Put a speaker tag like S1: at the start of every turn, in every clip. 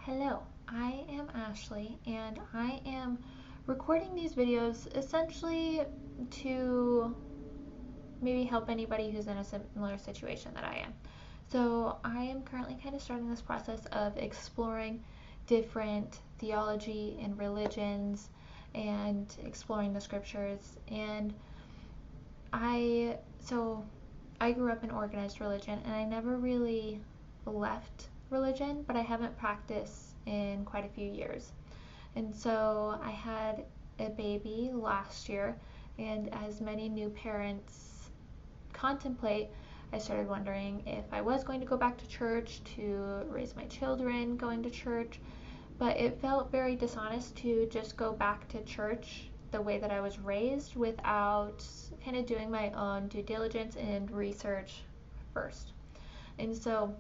S1: Hello, I am Ashley and I am recording these videos essentially to maybe help anybody who's in a similar situation that I am. So I am currently kind of starting this process of exploring different theology and religions and exploring the scriptures. And I grew up in organized religion and I never really left religion, but I haven't practiced in quite a few years. And so I had a baby last year, and as many new parents contemplate, I started wondering if I was going to go back to church to raise my children going to church, but it felt very dishonest to just go back to church the way that I was raised without kind of doing my own due diligence and research first. And so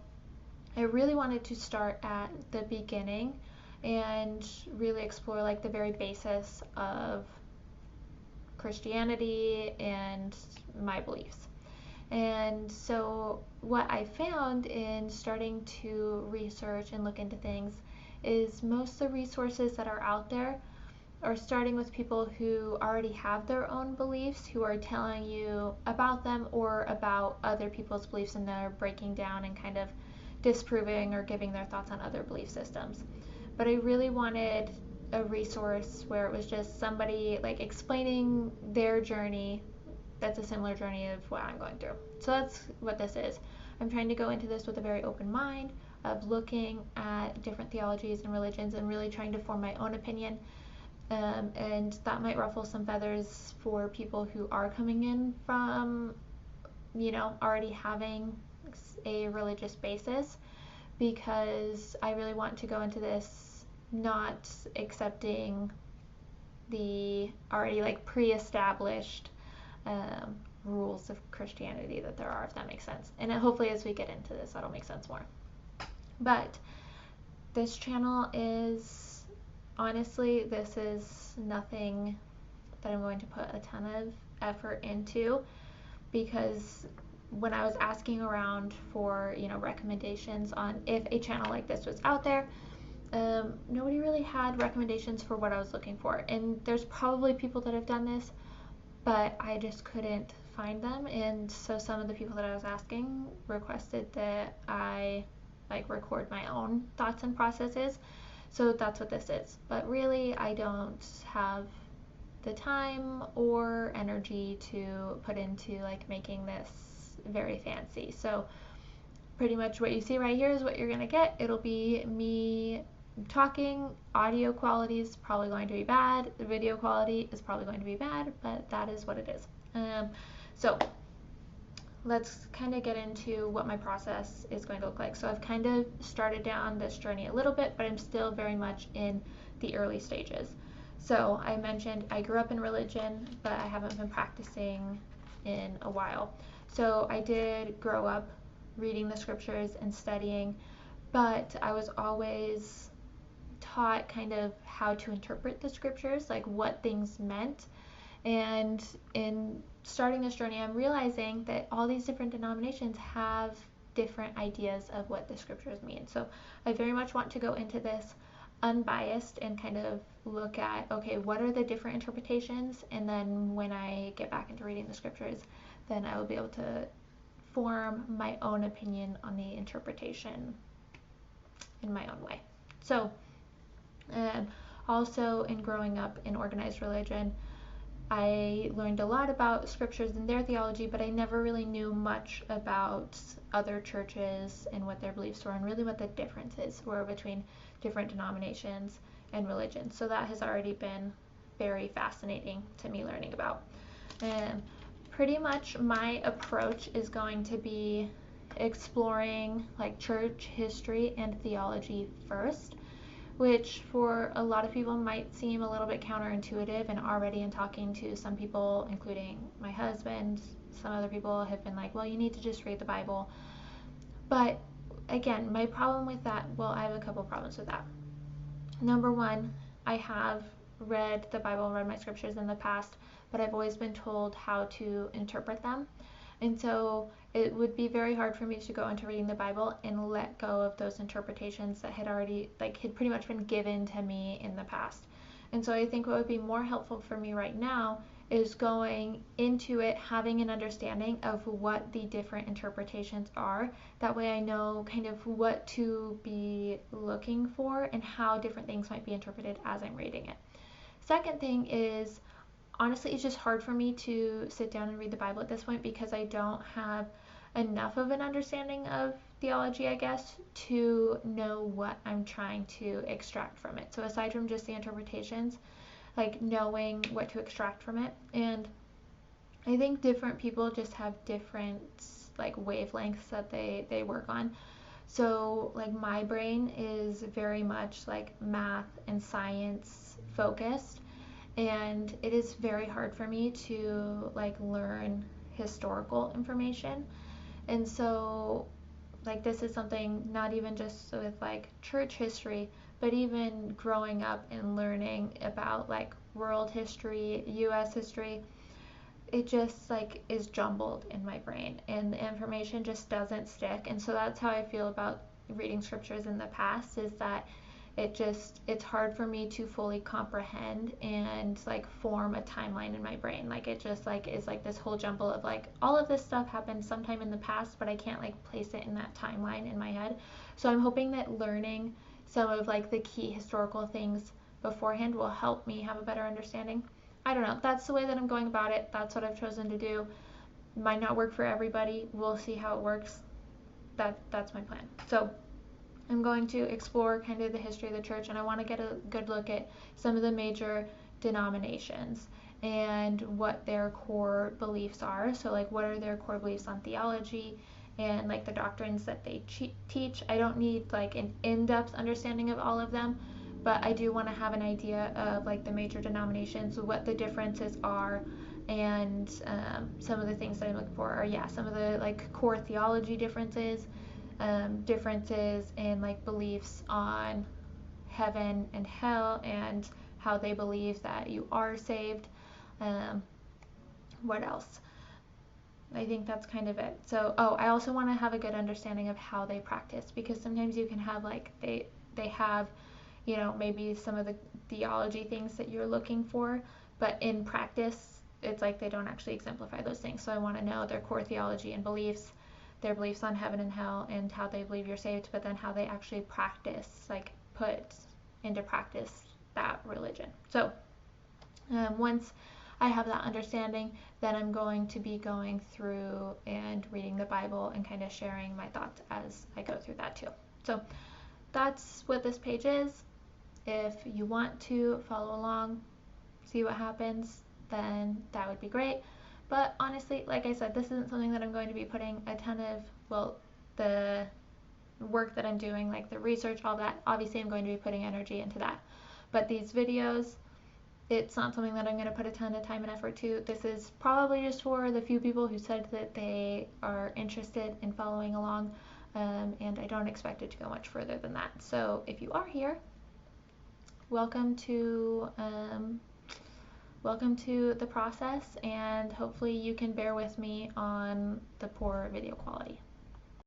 S1: I really wanted to start at the beginning and really explore like the very basis of Christianity and my beliefs. And so what I found in starting to research and look into things is most of the resources that are out there are starting with people who already have their own beliefs, who are telling you about them or about other people's beliefs, and they're breaking down and kind of disproving or giving their thoughts on other belief systems. But I really wanted a resource where it was just somebody like explaining their journey that's a similar journey of what I'm going through. So that's what this is. I'm trying to go into this with a very open mind of looking at different theologies and religions and really trying to form my own opinion. And that might ruffle some feathers for people who are coming in from, already having a religious basis, because I really want to go into this not accepting the already like pre-established rules of Christianity that there are, if that makes sense. And hopefully as we get into this, that'll make sense more. But this channel is, honestly, this is nothing that I'm going to put a ton of effort into, because when I was asking around for, recommendations on if a channel like this was out there, nobody really had recommendations for what I was looking for. And there's probably people that have done this, but I just couldn't find them. And so some of the people that I was asking requested that I record my own thoughts and processes. So that's what this is. But really, I don't have the time or energy to put into making this very fancy. So pretty much what you see right here is what you're gonna get. It'll be me talking. Audio quality is probably going to be bad. The video quality is probably going to be bad, but that is what it is. So let's kind of get into what my process is going to look like. So I've kind of started down this journey a little bit, but I'm still very much in the early stages. So I mentioned I grew up in religion, but I haven't been practicing in a while. So I did grow up reading the scriptures and studying, but I was always taught kind of how to interpret the scriptures, like what things meant. And in starting this journey, I'm realizing that all these different denominations have different ideas of what the scriptures mean. So I very much want to go into this unbiased and kind of look at, okay, what are the different interpretations? And then when I get back into reading the scriptures, then I will be able to form my own opinion on the interpretation in my own way. So also in growing up in organized religion, I learned a lot about scriptures and their theology, but I never really knew much about other churches and what their beliefs were and really what the differences were between different denominations and religions. So that has already been very fascinating to me learning about. And pretty much my approach is going to be exploring church history and theology first, which for a lot of people might seem a little bit counterintuitive. And already in talking to some people, including my husband, some other people have been like, well, you need to just read the Bible. But again, my problem with that, well, I have a couple problems with that. Number one, I have read the Bible, read my scriptures in the past, but I've always been told how to interpret them. And so it would be very hard for me to go into reading the Bible and let go of those interpretations that had already, like, had pretty much been given to me in the past. And so I think what would be more helpful for me right now is going into it having an understanding of what the different interpretations are. That way I know kind of what to be looking for and how different things might be interpreted as I'm reading it. Second thing is, honestly, it's just hard for me to sit down and read the Bible at this point because I don't have enough of an understanding of theology, I guess, to know what I'm trying to extract from it. So aside from just the interpretations, like knowing what to extract from it. And I think different people just have different like wavelengths that they work on. So like my brain is very much like math and science focused, and it is very hard for me to like learn historical information. And so like this is something not even just with like church history, but even growing up and learning about like world history, US history, it just like is jumbled in my brain and the information just doesn't stick. And so that's how I feel about reading scriptures in the past, is that it's hard for me to fully comprehend and like form a timeline in my brain. Like it just like is like this whole jumble of like all of this stuff happened sometime in the past, but I can't like place it in that timeline in my head. So I'm hoping that learning some of like the key historical things beforehand will help me have a better understanding. I don't know, that's the way that I'm going about it. That's what I've chosen to do. Might not work for everybody, we'll see how it works. That's my plan. So I'm going to explore kind of the history of the church, and I want to get a good look at some of the major denominations and what their core beliefs are. So like what are their core beliefs on theology and like the doctrines that they teach. I don't need like an in-depth understanding of all of them, but I do want to have an idea of like the major denominations, what the differences are, and some of the things that I'm looking for are some of the like core theology differences, differences in like beliefs on heaven and hell and how they believe that you are saved. What else? I think that's kind of it. So, I also want to have a good understanding of how they practice, because sometimes you can have like they have, maybe some of the theology things that you're looking for, but in practice, it's like they don't actually exemplify those things. So I want to know their core theology and beliefs, their beliefs on heaven and hell, and how they believe you're saved, but then how they actually practice, like put into practice that religion. So once I have that understanding, then I'm going to be going through and reading the Bible and kind of sharing my thoughts as I go through that too. So that's what this page is. If you want to follow along, see what happens, then that would be great. But honestly, like I said, this isn't something that I'm going to be putting a ton of, the work that I'm doing, like the research, all that, obviously I'm going to be putting energy into that. But these videos, it's not something that I'm going to put a ton of time and effort to. This is probably just for the few people who said that they are interested in following along, and I don't expect it to go much further than that. So if you are here, welcome to the process, and hopefully you can bear with me on the poor video quality.